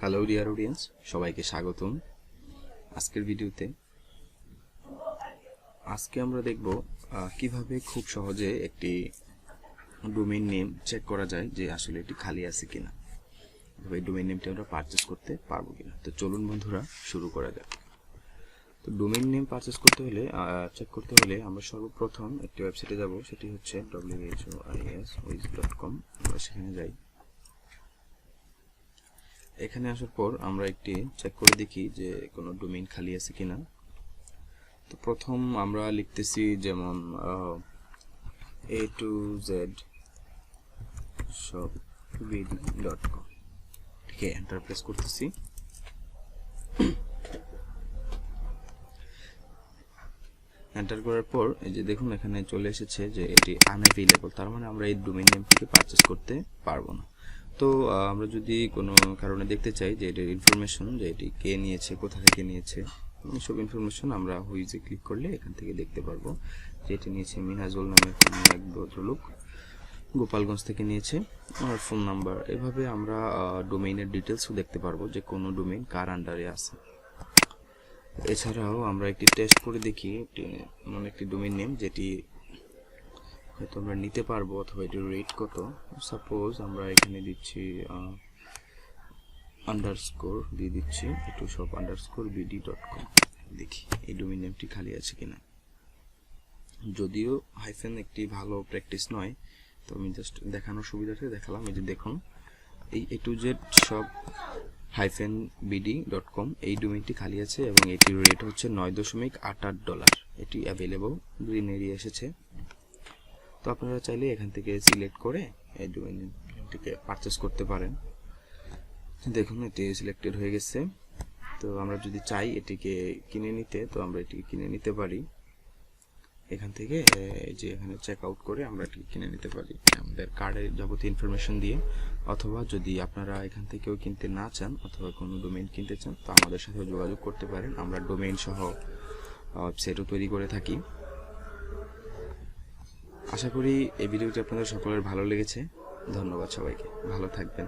Hello dear audience, সবাইকে স্বাগতম আজকের ভিডিওতে। আজকে আমরা দেখব কিভাবে খুব সহজে একটি ডোমেইন নেম চেক করা যায় যে আসলে এটি খালি আছে কিনা, এই ডোমেইন নেমটি আমরা পারচেজ করতে পারবো কিনা। তো চলুন বন্ধুরা শুরু করা যাক। তো ডোমেইন নেম পারচেজ করতে হলে চেক করতে হলে আমরা সর্বপ্রথম একটি ওয়েবসাইটে যাব, সেটি হচ্ছে whois.com। আমরা সেখানে যাই। এখানে আসার পর আমরা একটি চেক করে দেখি যে কোনো ডোমেইন খালি আছে কিনা। তো প্রথম আমরা লিখতেছি যেমন a2z.shopvd.com, ঠিক আছে, এন্টার প্রেস করতেছি। এন্টার করার পর এই যে দেখুন এখানে চলে এসেছে যে এটি আনঅ্যাভেলেবল, তার মানে আমরা এই ডোমেইন নেমটিকে পারচেজ করতে পারবো না। তো আমরা যদি কোনো কারণে দেখতে চাই যে এটার ইনফরমেশন, যে এটি কে নিয়েছে, কোথা থেকে নিয়েছে, সব ইনফরমেশন আমরা হুইজে ক্লিক করলে এখান থেকে দেখতে পারবো যে এটি নিয়েছে মিনাজুল নামের কোনো এক ভদ্রলোক, গোপালগঞ্জ থেকে নিয়েছে, আর ফোন নাম্বার। এভাবে আমরা ডোমেইনের ডিটেলসও দেখতে পারবো যে কোনো ডোমেইন কার আন্ডারে আছে। এছাড়াও আমরা একটি টেস্ট করে দেখি একটি ডোমেইন নেম যেটি হয়তো আমরা নিতে পারবো অথবা এটির রেট কত। সাপোজ আমরা এখানে দিচ্ছি আন্ডারস্কোর দিয়ে দিচ্ছি a2shop_vd.com। দেখি এই ডোমেইন নেমটি খালি আছে কিনা। যদিও হাইফেন একটি ভালো প্র্যাকটিস নয়, তো আমি জাস্ট দেখানোর সুবিধাতে দেখালাম। এই যে দেখুন এই a2z.shop-vd.com এই ডোমেইনটি খালি আছে এবং এটির রেট হচ্ছে $9.88। এটি অ্যাভেলেবল, গ্রিন এরিয়া এসেছে। তো আপনারা চাইলে এখান থেকে সিলেক্ট করে এই ডোমেইনটিকে পারচেজ করতে পারেন। দেখুন এটি সিলেক্টেড হয়ে গেছে। তো আমরা যদি চাই এটিকে কিনে নিতে, তো আমরা এটিকে কিনে নিতে পারি এখান থেকে। এই যে এখানে চেক আউট করে আমরা এটি কিনে নিতে পারি আমাদের কার্ডের যাবতীয় ইনফরমেশন দিয়ে। অথবা যদি আপনারা এখান থেকেও কিনতে না চান অথবা কোনো ডোমেইন কিনতে চান, তো আমাদের সাথে যোগাযোগ করতে পারেন। আমরা ডোমেইন সহ ওয়েবসাইটও তৈরি করে থাকি। আশা করি এই ভিডিওটি আপনাদের সকলের ভালো লেগেছে। ধন্যবাদ সবাইকে, ভালো থাকবেন।